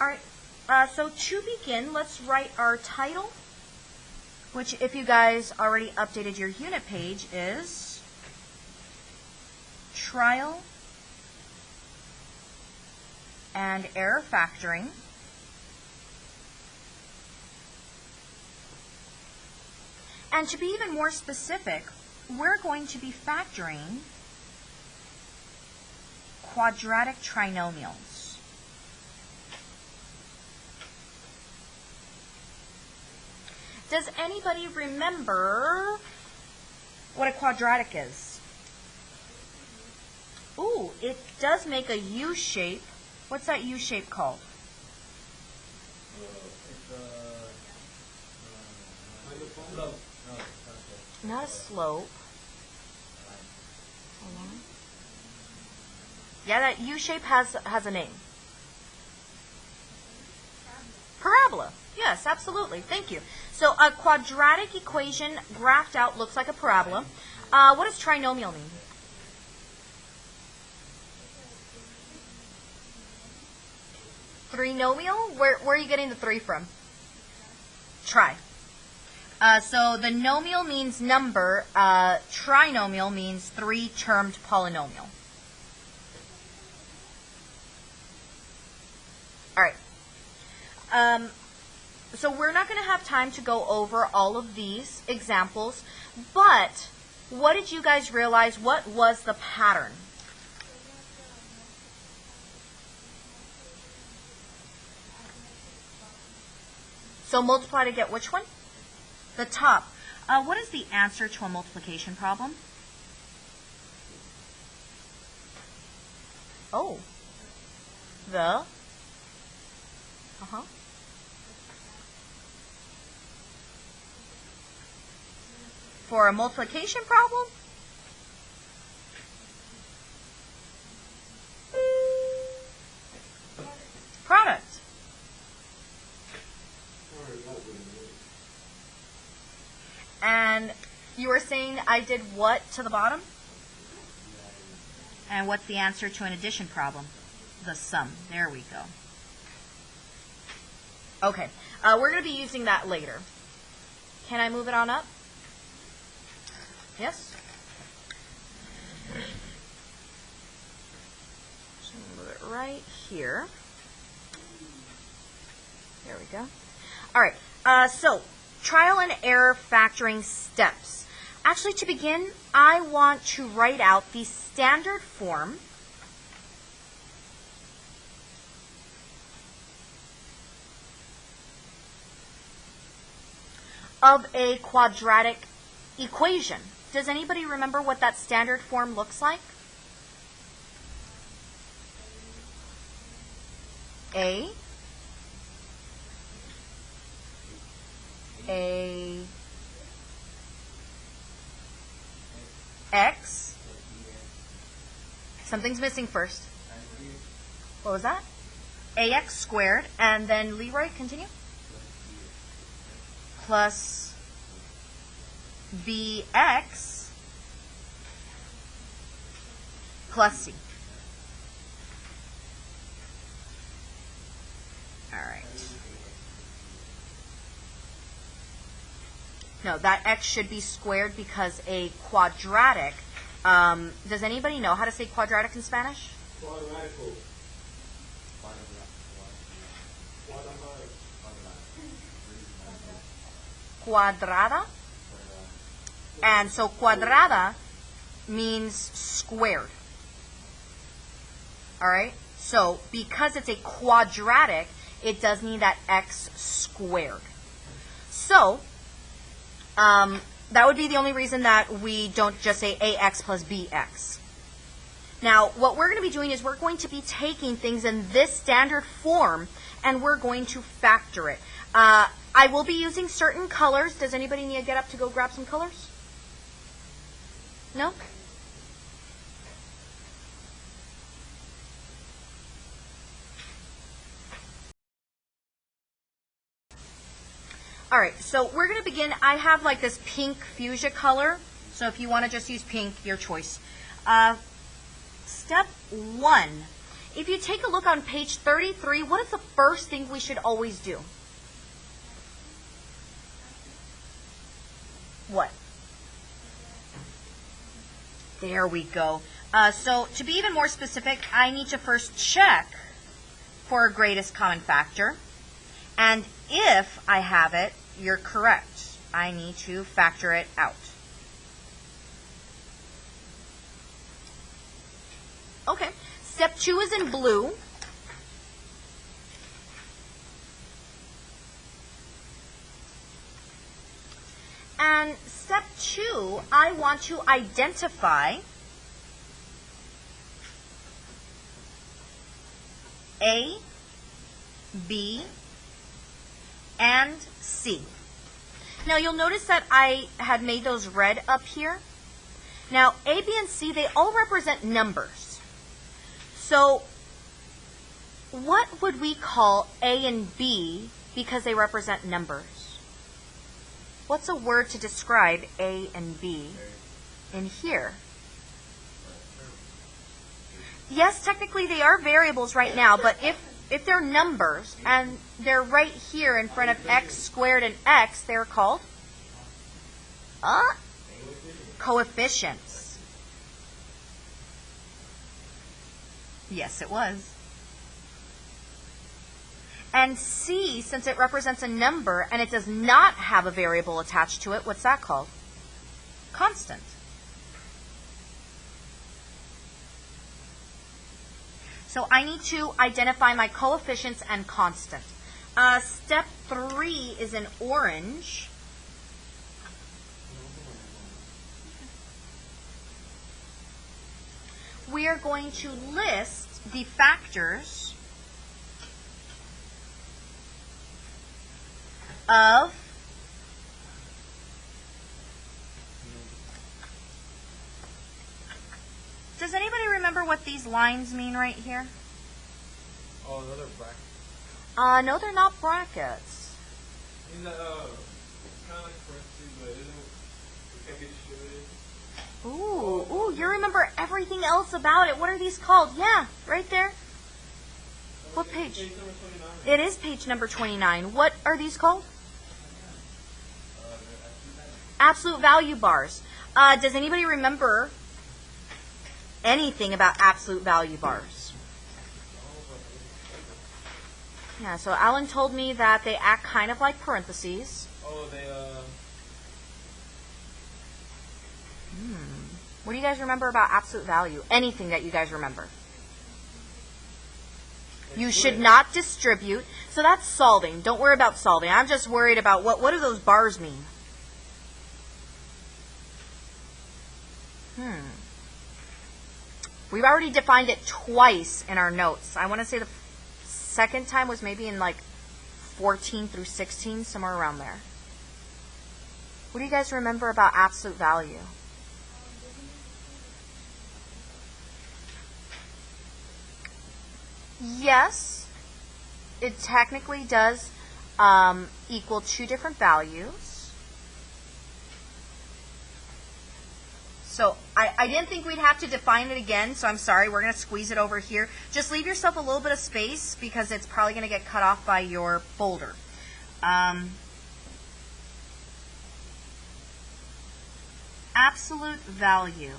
All right, so to begin, let's write our title, which if you guys already updated your unit page is Trial and Error Factoring. And to be even more specific, we're going to be factoring quadratic trinomials. Does anybody remember what a quadratic is? Ooh, it does make a U shape. What's that U shape called? Not a slope. Yeah, that U shape has a name. Parabola. Yes, absolutely. Thank you. So a quadratic equation graphed out looks like a parabola. What does trinomial mean? Trinomial? Where are you getting the 3 from? Tri. So the nomial means number. Trinomial means 3-termed polynomial. All right. So we're not going to have time to go over all of these examples, but what did you guys realize? What was the pattern? So multiply to get which one? The top. What is the answer to a multiplication problem? Oh. The. For a multiplication problem? Product. And you were saying I did what to the bottom? And what's the answer to an addition problem? The sum. There we go. Okay, we're going to be using that later. Can I move it on up? Yes? So move it right here. There we go. All right, so trial and error factoring steps. Actually, to begin, I want to write out the standard form of a quadratic equation. Does anybody remember what that standard form looks like? A X. Something's missing first. What was that? AX squared. And then Leroy, continue. Plus BX plus C. All right. No, that X should be squared because a quadratic, does anybody know how to say quadratic in Spanish? Quadratical. Cuadrada. And so quadrada means squared. All right? So because it's a quadratic, it does mean that X squared. So that would be the only reason that we don't just say AX plus BX. Now, what we're going to be doing is we're going to be taking things in this standard form and we're going to factor it. I will be using certain colors. Does anybody need to get up to go grab some colors? No? All right, so we're going to begin. I have like this pink fuchsia color, so if you want to just use pink, your choice. Step 1 if you take a look on page 33, what is the first thing we should always do? What? There we go. So to be even more specific, I need to first check for a greatest common factor. And if I have it, you're correct. I need to factor it out. Okay. Step 2 is in blue. And step 2, I want to identify A, B, and C. Now you'll notice that I had made those red up here. Now A, B, and C, they all represent numbers. So what would we call A and B because they represent numbers? What's a word to describe A and B in here? Yes, technically they are variables right now, but if they're numbers and they're right here in front of x squared and x, they're called coefficients. Yes, it was. And C, since it represents a number and it does not have a variable attached to it, what's that called? Constant. So I need to identify my coefficients and constant. Step 3 is in orange. We are going to list the factors of Does anybody remember what these lines mean right here? Oh, another bracket. No, they're not brackets. In the, it's kind of like parentheses, but isn't it shaded? Ooh, you remember everything else about it. What are these called? Yeah, right there. What page? Page number 29. It is page number 29. What are these called? Absolute value bars. Does anybody remember anything about absolute value bars? Yeah, so Alan told me that they act kind of like parentheses. Oh, they, What do you guys remember about absolute value? Anything that you guys remember? You should not distribute. So that's solving. Don't worry about solving. I'm just worried about what do those bars mean? We've already defined it twice in our notes. I want to say the second time was maybe in like 14 through 16, somewhere around there. What do you guys remember about absolute value? Yes, it technically does equal two different values. So I didn't think we'd have to define it again, so I'm sorry. We're going to squeeze it over here. Just leave yourself a little bit of space because it's probably going to get cut off by your folder. Absolute value.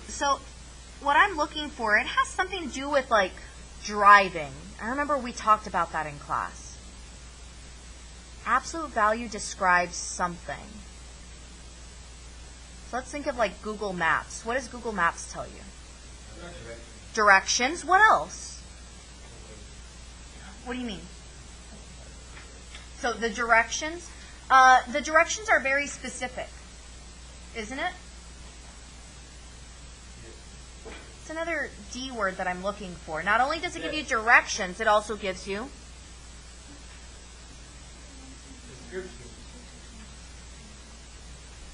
So what I'm looking for, it has something to do with like driving. I remember we talked about that in class. Absolute value describes something. So let's think of like Google Maps. What does Google Maps tell you? Directions. What else? What do you mean? So the directions are very specific, isn't it? It's another D word that I'm looking for. Not only does it give you directions, it also gives you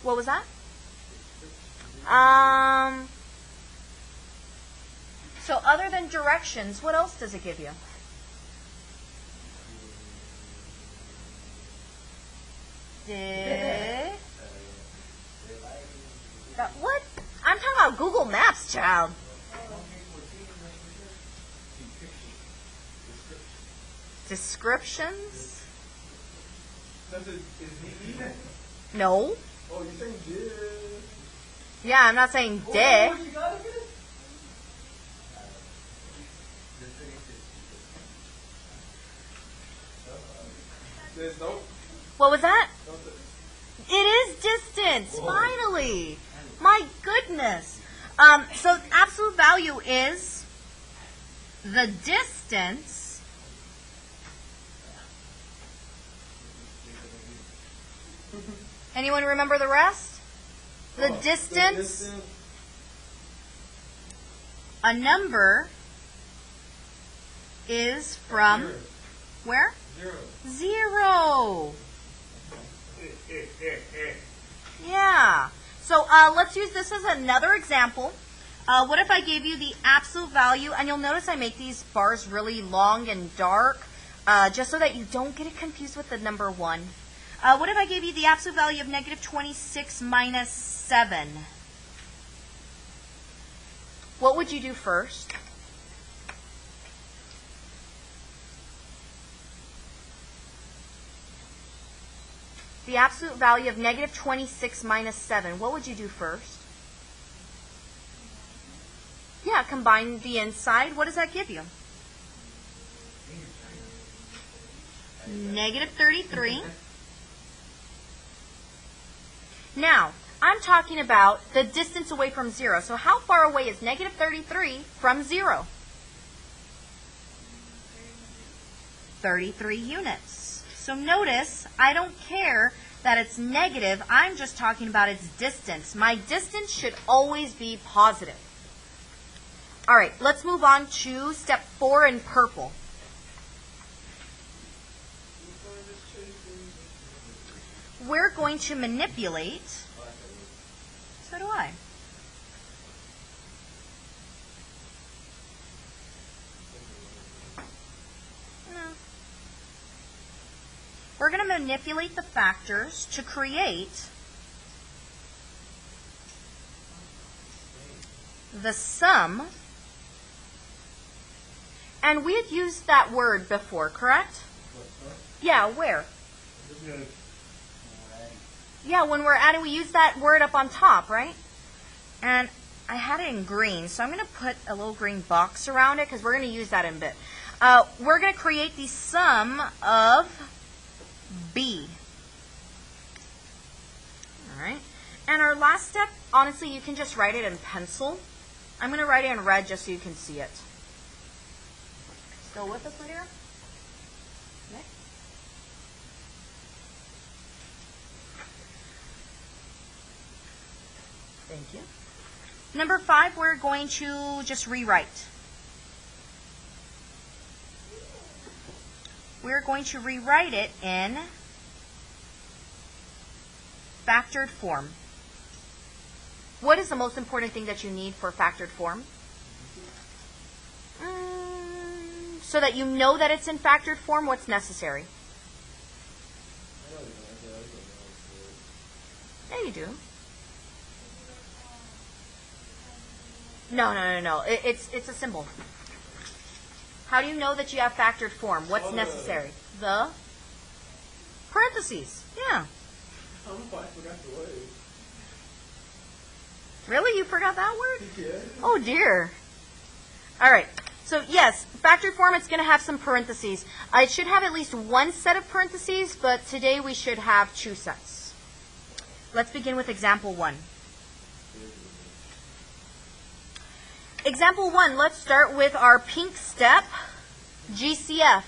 what was that? So other than directions, what else does it give you? What? I'm talking about Google Maps, child. Descriptions? Is he even? No. Oh, you're saying this. Yeah, I'm not saying dick. Oh, you got it? There's no. What was that? It is distance, finally. My goodness. So absolute value is the distance anyone remember the rest? The distance a number is from where? Zero. Yeah. So let's use this as another example. What if I gave you the absolute value, and you'll notice I make these bars really long and dark, just so that you don't get it confused with the number 1. What if I gave you the absolute value of negative 26 minus 7? What would you do first? The absolute value of negative 26 minus 7, what would you do first? Yeah, combine the inside. What does that give you? Negative 33. Now, I'm talking about the distance away from 0. So how far away is negative 33 from 0? 33 units. So notice, I don't care that it's negative. I'm just talking about its distance. My distance should always be positive. All right, let's move on to step 4 in purple. We're going to manipulate. So do I. No. We're going to manipulate the factors to create the sum. And we had used that word before, correct? Yeah, where? Yeah, when we're adding, we use that word up on top, right? And I had it in green, so I'm going to put a little green box around it because we're going to use that in a bit. We're going to create the sum of B. All right. And our last step, honestly, you can just write it in pencil. I'm going to write it in red just so you can see it. Still with us, my dear? Nick? Thank you. Number 5, we're going to just rewrite. We're going to rewrite it in factored form. What is the most important thing that you need for factored form? So that you know that it's in factored form, what's necessary? Yeah, you do. No. It's a symbol. How do you know that you have factored form? What's necessary? The parentheses. Yeah. I forgot the word. Really? You forgot that word? Yeah. Oh, dear. All right. So, yes, factored form, it's going to have some parentheses. It should have at least one set of parentheses, but today we should have 2 sets. Let's begin with example 1. Example 1, let's start with our pink step, GCF.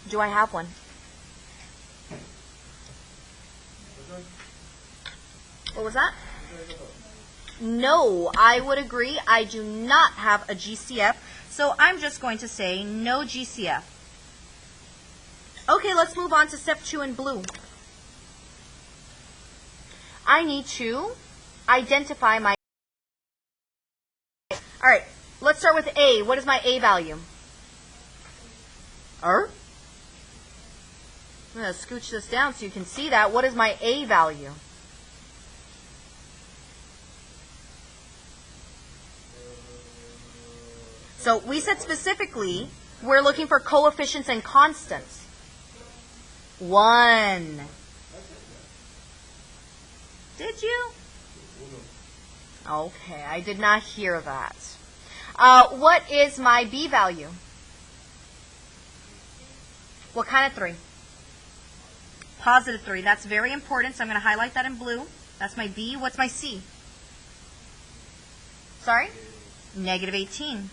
Do I have one? What was that? No, I would agree. I do not have a GCF, so I'm just going to say no GCF. Okay, let's move on to step 2 in blue. I need to identify my... All right, let's start with A. What is my A value? I'm going to scooch this down so you can see that. What is my A value? So we said specifically We're looking for coefficients and constants. 1. Did you? Okay, I did not hear that. What is my B value? What kind of 3? Positive 3. That's very important, so I'm going to highlight that in blue. That's my B. What's my C? Sorry? Negative 18.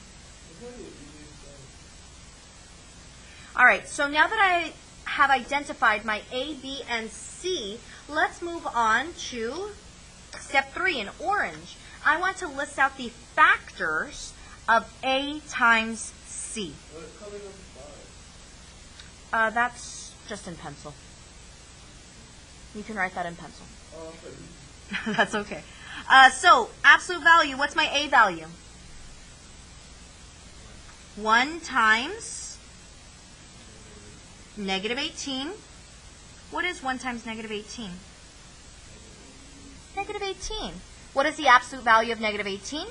All right, so now that I have identified my A, B, and C, let's move on to step 3 in orange. I want to list out the factors of A times C. That's just in pencil. You can write that in pencil. That's okay. So, absolute value, what's my A value? 1 times negative 18. What is 1 times negative 18? Negative 18. What is the absolute value of negative 18?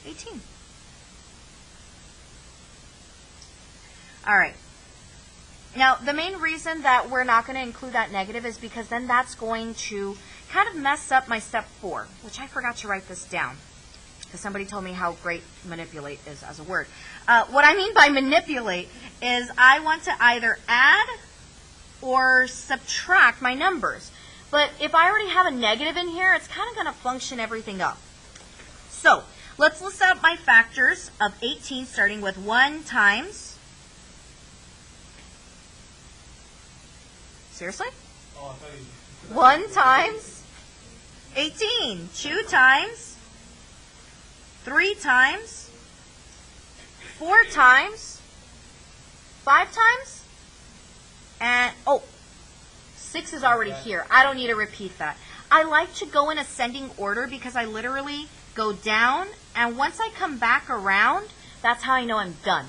18. All right. Now, the main reason that we're not going to include that negative is because then that's going to kind of mess up my step 4, which I forgot to write this down because somebody told me how great manipulate is as a word. What I mean by manipulate is I want to either add or subtract my numbers. But if I already have a negative in here, it's kind of going to function everything up. So, let's list out my factors of 18, starting with 1 times... Seriously? 1 times 18. 2 times. 3 times. 4 times. 5 times. And, 6 is already here. I don't need to repeat that. I like to go in ascending order because I literally go down, and once I come back around, that's how I know I'm done.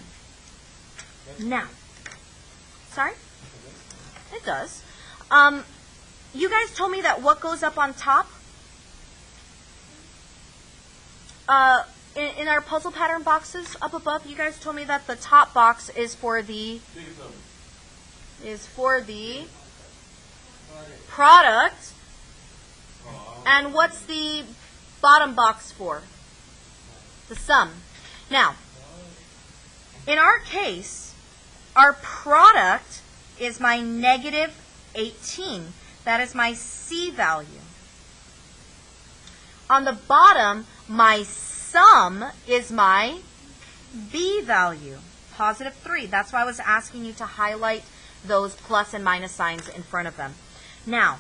Now, sorry? It does. You guys told me that what goes up on top? In our puzzle pattern boxes up above, you guys told me that the top box is for the product. And what's the bottom box for? The sum. Now, in our case, our product is my negative 18. That is my C value. On the bottom, my sum is my B value, positive 3. That's why I was asking you to highlight those plus and minus signs in front of them. Now,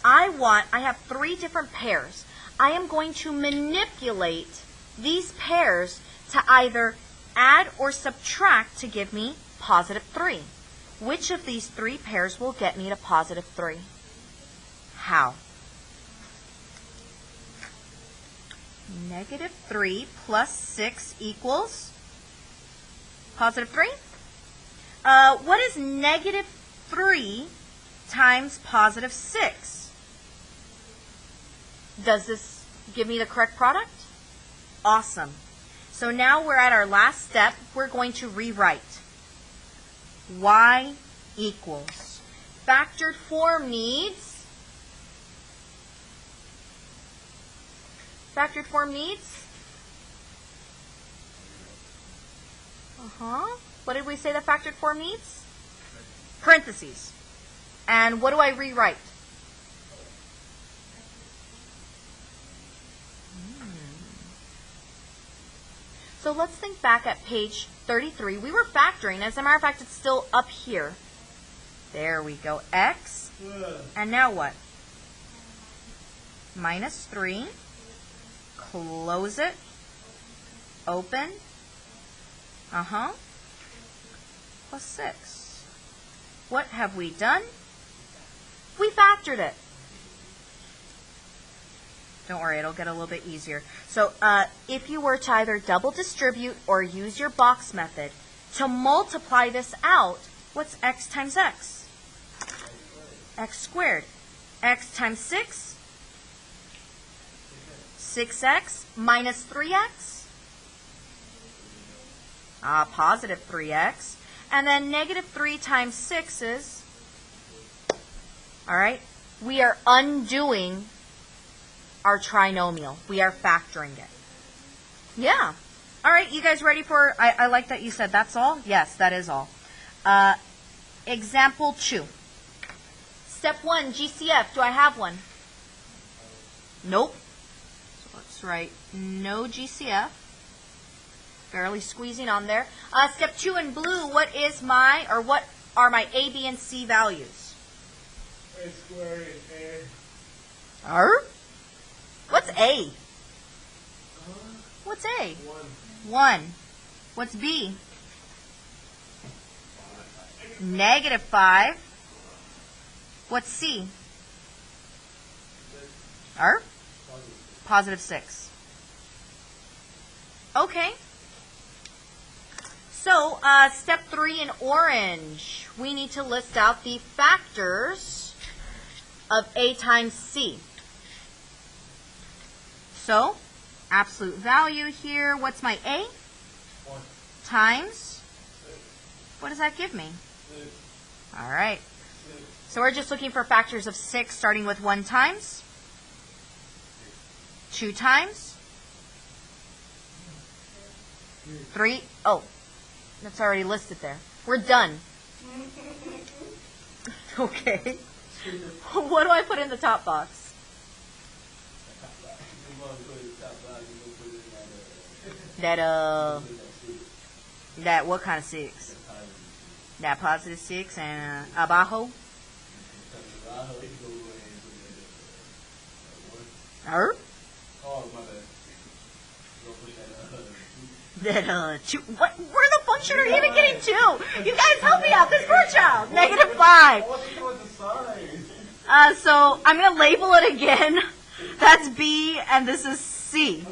I have 3 different pairs. I am going to manipulate these pairs to either add or subtract to give me positive 3. Which of these 3 pairs will get me to positive 3? How? Negative 3 plus 6 equals positive 3? What is negative 3 times positive 6? Does this give me the correct product? Awesome. So now we're at our last step. We're going to rewrite. Y equals. Factored form needs. Factored form needs. What did we say the factored form needs? Parentheses. And what do I rewrite? So let's think back at page 33. We were factoring. As a matter of fact, it's still up here. There we go. X. And now what? Minus 3. Close it. Open. Plus 6. What have we done? We factored it. Don't worry, it'll get a little bit easier. So if you were to either double distribute or use your box method to multiply this out, what's x times x? X squared. X times 6? 6x minus 3x? Positive 3x. And then negative 3 times 6 is, all right, we are undoing our trinomial. We are factoring it. Yeah. All right, you guys ready for, I like that you said that's all? Yes, that is all. Example 2. Step 1, GCF. Do I have one? Nope. So let's write no GCF. Barely squeezing on there. Step 2 in blue, what are my A, B, and C values? A squared and A. R? What's A? What's A? 1. What's B? Negative 5. What's C? R? Positive 6. Okay. So, step 3 in orange, we need to list out the factors of A times C. So, absolute value here, what's my A? 1. Times, what does that give me? 6. All right. 6. So we're just looking for factors of 6, starting with 1 times, 2 times, 3. Oh, that's already listed there. We're done. Okay. What do I put in the top box? That what kind of 6? That positive 6 and abajo? Er? Oh, my bad. That where the function are you even getting to? You guys help me out. This poor child. Negative 5. So I'm gonna label it again. That's B and this is C.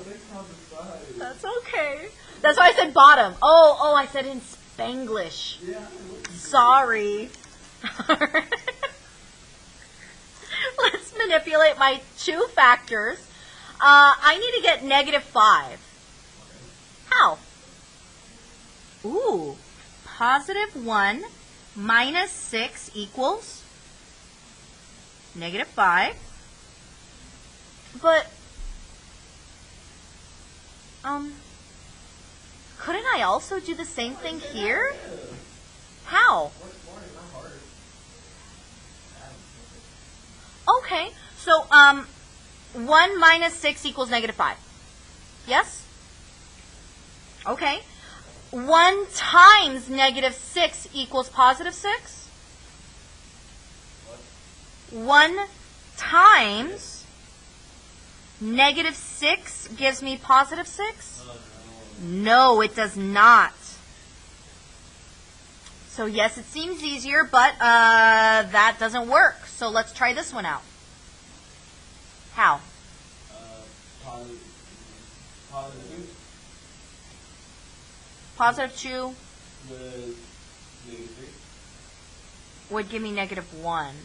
That's okay. That's why I said bottom. Oh, I said in Spanglish. Sorry. Let's manipulate my 2 factors. I need to get negative 5. How? Ooh, positive 1 minus 6 equals negative 5. But, couldn't I also do the same thing here? How? Okay, so, 1 minus 6 equals negative 5. Yes? Okay. 1 times negative 6 equals positive 6? 1 times negative 6 gives me positive 6? No, it does not. So yes, it seems easier, but that doesn't work. So let's try this one out. How? Positive 2 would give me negative 1.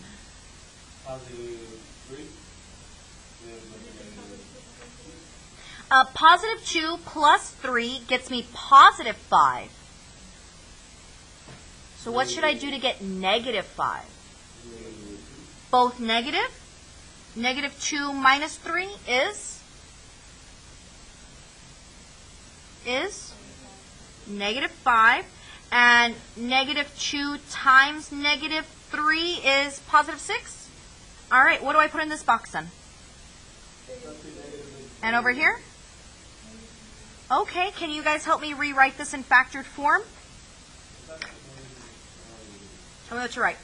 Positive 2 plus 3 gets me positive 5. So what should I do to get negative 5? Both negative? Negative 2 minus 3 is negative 5. And negative 2 times negative 3 is positive 6. All right, what do I put in this box then? And over here? Okay, can you guys help me rewrite this in factored form? Tell me what to write.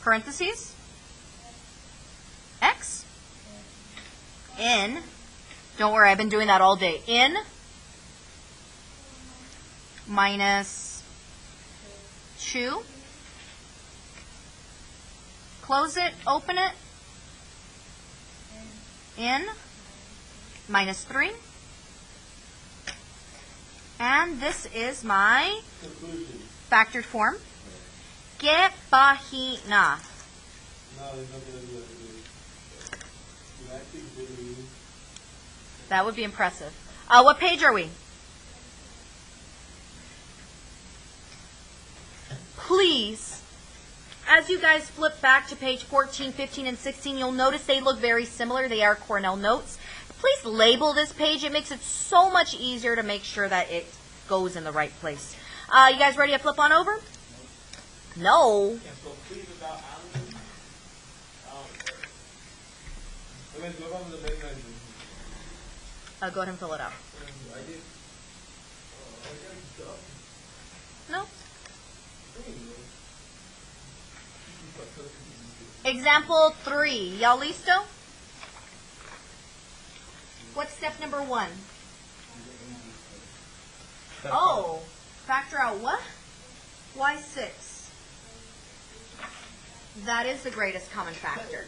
Parentheses. X. In. Don't worry, I've been doing that all day. In. Minus 2. Close it, open it. In. Minus 3. And this is my factored form. ¿Qué página? That would be impressive. What page are we? Please, as you guys flip back to page 14, 15, and 16, you'll notice they look very similar. They are Cornell notes. Please label this page. It makes it so much easier to make sure that it goes in the right place. You guys ready to flip on over? No. Go ahead and fill it out. No. Example 3. Y'all listo? What's step number 1? Oh, factor out what? Why 6? That is the greatest common factor.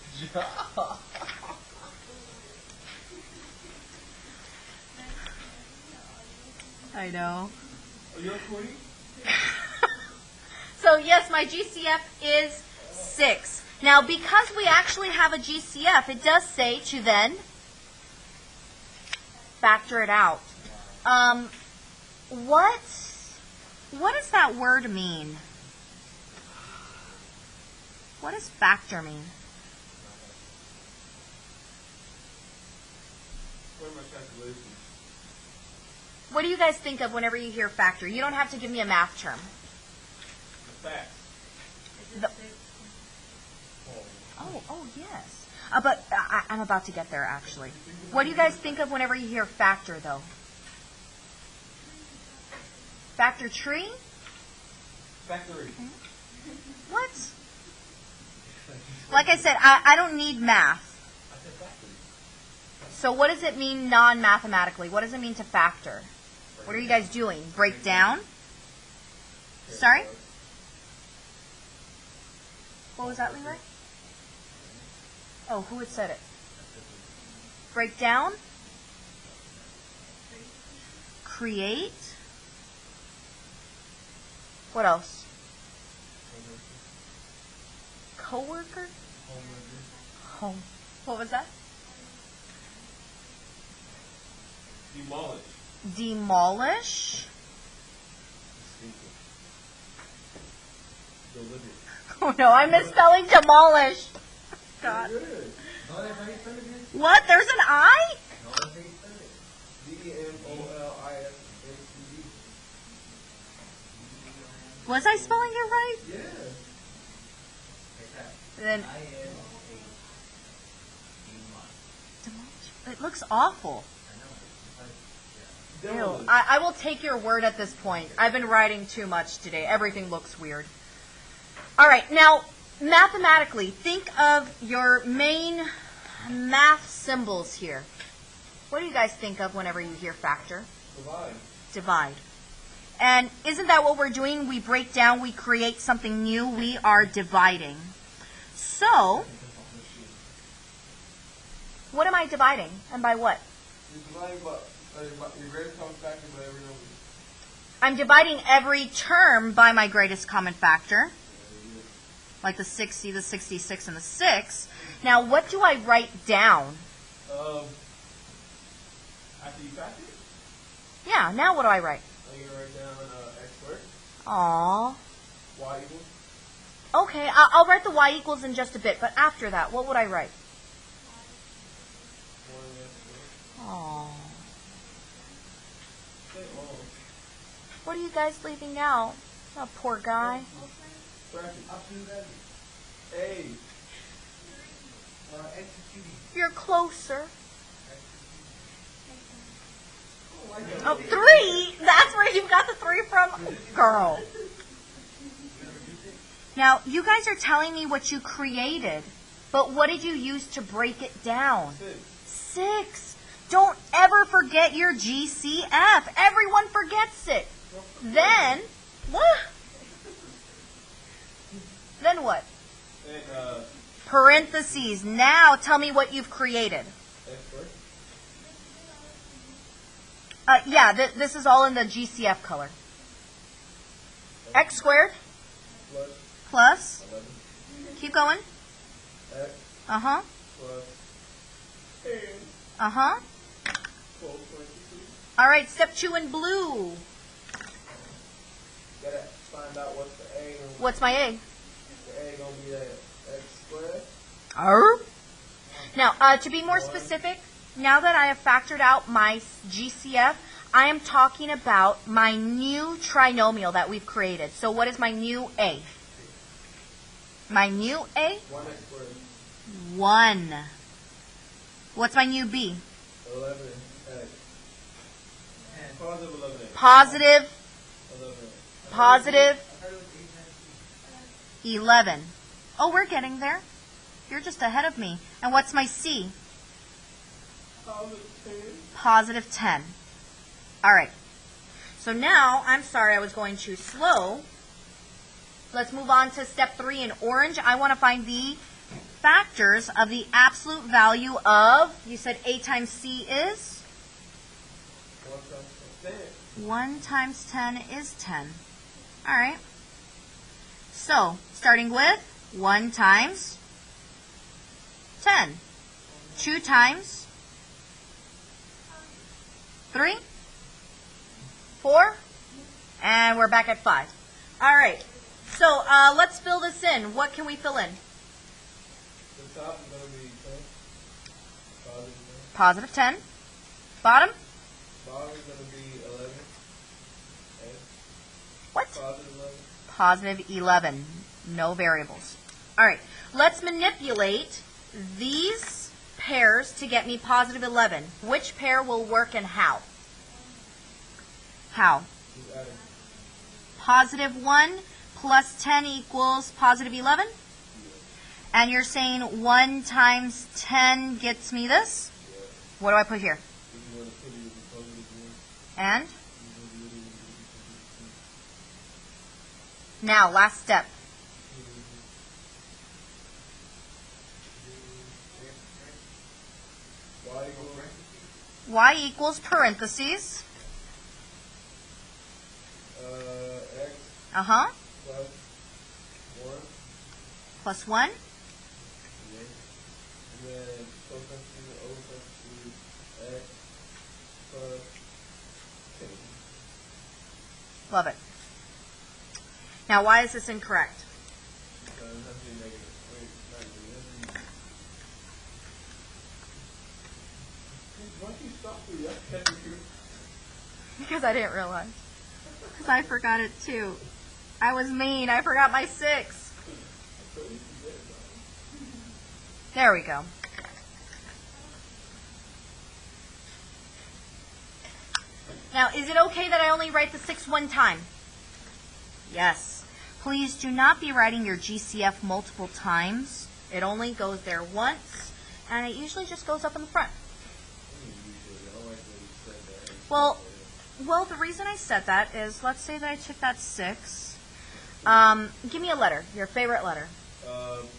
I know. Are you recording? So yes, my GCF is 6. Now, because we actually have a GCF, it does say to then factor it out. What does that word mean? What does factor mean? What do you guys think of whenever you hear factor? You don't have to give me a math term. Oh, yes. But I'm about to get there, actually. What do you guys think of whenever you hear factor, though? Factor tree? Factory. What? Like I said, I don't need math. So what does it mean non-mathematically? What does it mean to factor? What are you guys doing? Break down? Sorry? What was that, Leroy? Oh, who had said it? Break down? Create? What else? Coworker? Home. What was that? Demolish. Demolish? Oh no, I'm misspelling demolish. God. What? There's an I? Was I spelling it right? Yeah. Then it looks awful. Ew. I will take your word at this point. I've been writing too much today. Everything looks weird. All right, now mathematically, think of your main math symbols here. What do you guys think of whenever you hear factor? Divide. Divide. And isn't that what we're doing? We break down, we create something new, we are dividing. So, what am I dividing? And by what? You're dividing your greatest common factor by every number. I'm dividing every term by my greatest common factor. Like the 60, the 66, and the 6. Now, what do I write down? After you factor it? Yeah, now what do I write? You're going to write down x squared. Aww. Y equals. Okay, I'll write the y equals in just a bit, but after that, what would I write? 1 Aww. Say all. What are you guys leaving out? Oh, poor guy. A. You're closer. Oh, 3? That's where you got the 3 from? Girl. Now, you guys are telling me what you created, but what did you use to break it down? 6. Don't ever forget your GCF. Everyone forgets it. Then, what? Then what? Parentheses. Now, tell me what you've created. Yeah, this is all in the GCF color. X squared plus. Keep going. X Uh-huh. plus 10. Uh-huh. 12.2. All right, step 2 in blue. Gotta find out what's the A. What's my A? The A gonna be that X squared. Arr. Now, to be more specific, now that I have factored out my GCF, I am talking about my new trinomial that we've created. So what is my new A? My new A? 1x squared. 1. What's my new B? 11x. Positive 11x. Positive, 11x. positive 11. Oh, we're getting there. You're just ahead of me. And what's my C? Positive 10. Positive 10. All right. So now, I'm sorry I was going too slow. Let's move on to step 3 in orange. I want to find the factors of the absolute value of, you said A times C is? 1 times 10 is 10. All right. So, starting with 1 times 10. 2 times 3, 4, and we're back at 5. All right. So, let's fill this in. What can we fill in? The top is gonna be 10. Positive 10. Bottom? Bottom is gonna be 11. And What? positive 11. Positive 11. No variables. All right. Let's manipulate these pairs to get me positive 11. Which pair will work and how? How? Just adding. Positive 1 plus 10 equals positive 11? And you're saying 1 times 10 gets me this? What do I put here? If you want to put it in positive 1, And? you want to do it in Now, last step. Y equals Y equals parentheses. X Uh-huh. plus 1. Plus 1. Yeah. And then substitute O substitute X plus 10. Love it. Now, why is this incorrect? Because it has to be negative. Wait, not negative. Why don't you stop with that? Because I didn't realize. Because I forgot it too. I was mean. I forgot my 6. There we go. Now, is it okay that I only write the 6 one time? Yes. Please do not be writing your GCF multiple times. It only goes there once, and it usually just goes up in the front. Well, the reason I said that is, let's say that I took that 6. Give me a letter, your favorite letter.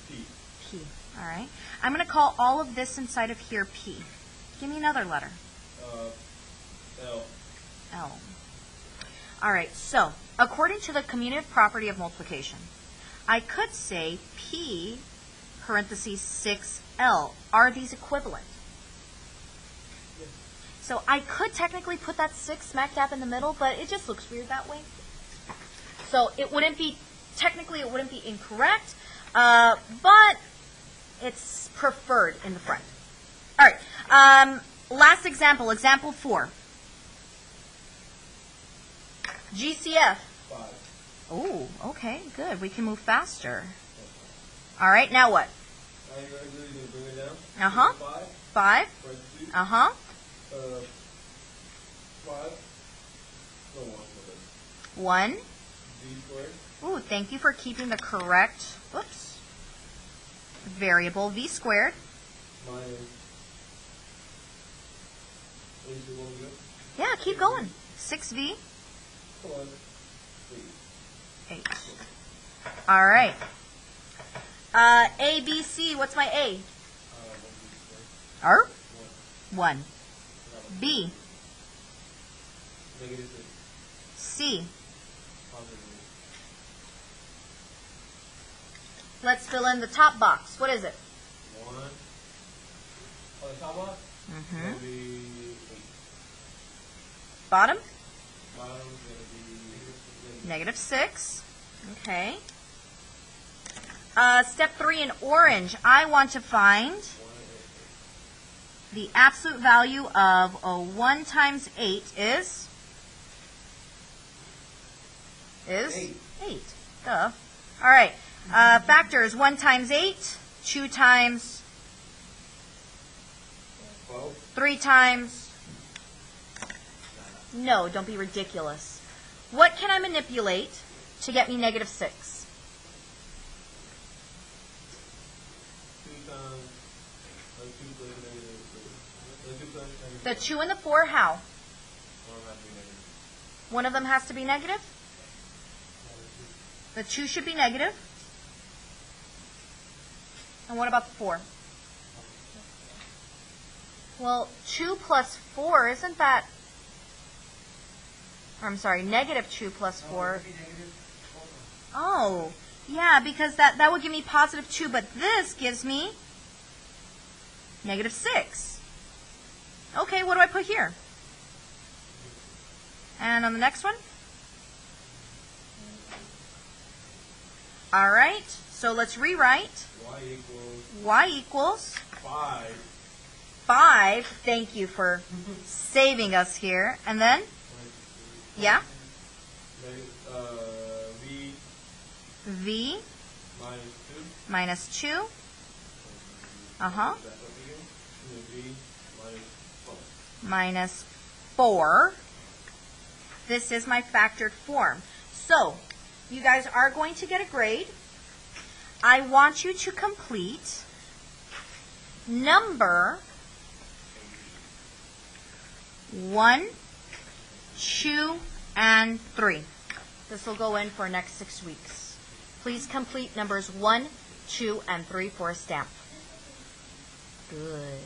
P. P. All right. I'm going to call all of this inside of here P. Give me another letter. L. L. All right. So, according to the commutative property of multiplication, I could say P parentheses 6L. Are these equivalent? So I could technically put that 6 smack dab in the middle, but it just looks weird that way. So it wouldn't be, technically it wouldn't be incorrect, but it's preferred in the front. All right, last example, example 4. GCF. 5. Oh, okay, good. We can move faster. All right, now what? Now you're going to bring it down. Uh-huh. 5. 5. Parentheses. Uh-huh. 5. No, 1 for this. 1. V squared. Ooh, thank you for keeping the correct, whoops, variable v squared. Minus. Is it one good? Yeah, keep going. 6v Plus 8. 8. All right. A, B, C. What's my A? 1 V squared. R? 1. 1. B. Negative 6. C. Positive Let's fill in the top box. What is it? 1. On the top one, Mm-hmm. it'll be 8. Bottom? Bottom's gonna be -6. Okay. Step 3 in orange, I want to find 1 the absolute value of 1 times 8 is? 8. 8. Duh. All right. Factors, 1 times 8, 2 times, 12. 3 times. No, don't be ridiculous. What can I manipulate to get me -6? 2 times 2 plus negative 3. 2 plus negative The 2 and the 4, how? 1 has to be negative. One of them has to be negative? The 2 should be negative. And what about the 4? Well, 2 plus 4, isn't that... Or I'm sorry, -2 plus 4. Oh, yeah, because that would give me +2, but this gives me -6. Okay, what do I put here? And on the next one? All right, so let's rewrite. Y equals Y equals 5. 5. Thank you for saving us here. And then? Yeah? V V minus 2. minus 2. Uh-huh. Back up again. And then V Minus minus 4. 4. This is my factored form. So, you guys are going to get a grade. I want you to complete number 1, 2, and 3. This will go in for next 6 weeks. Please complete numbers 1, 2, and 3 for a stamp. Good.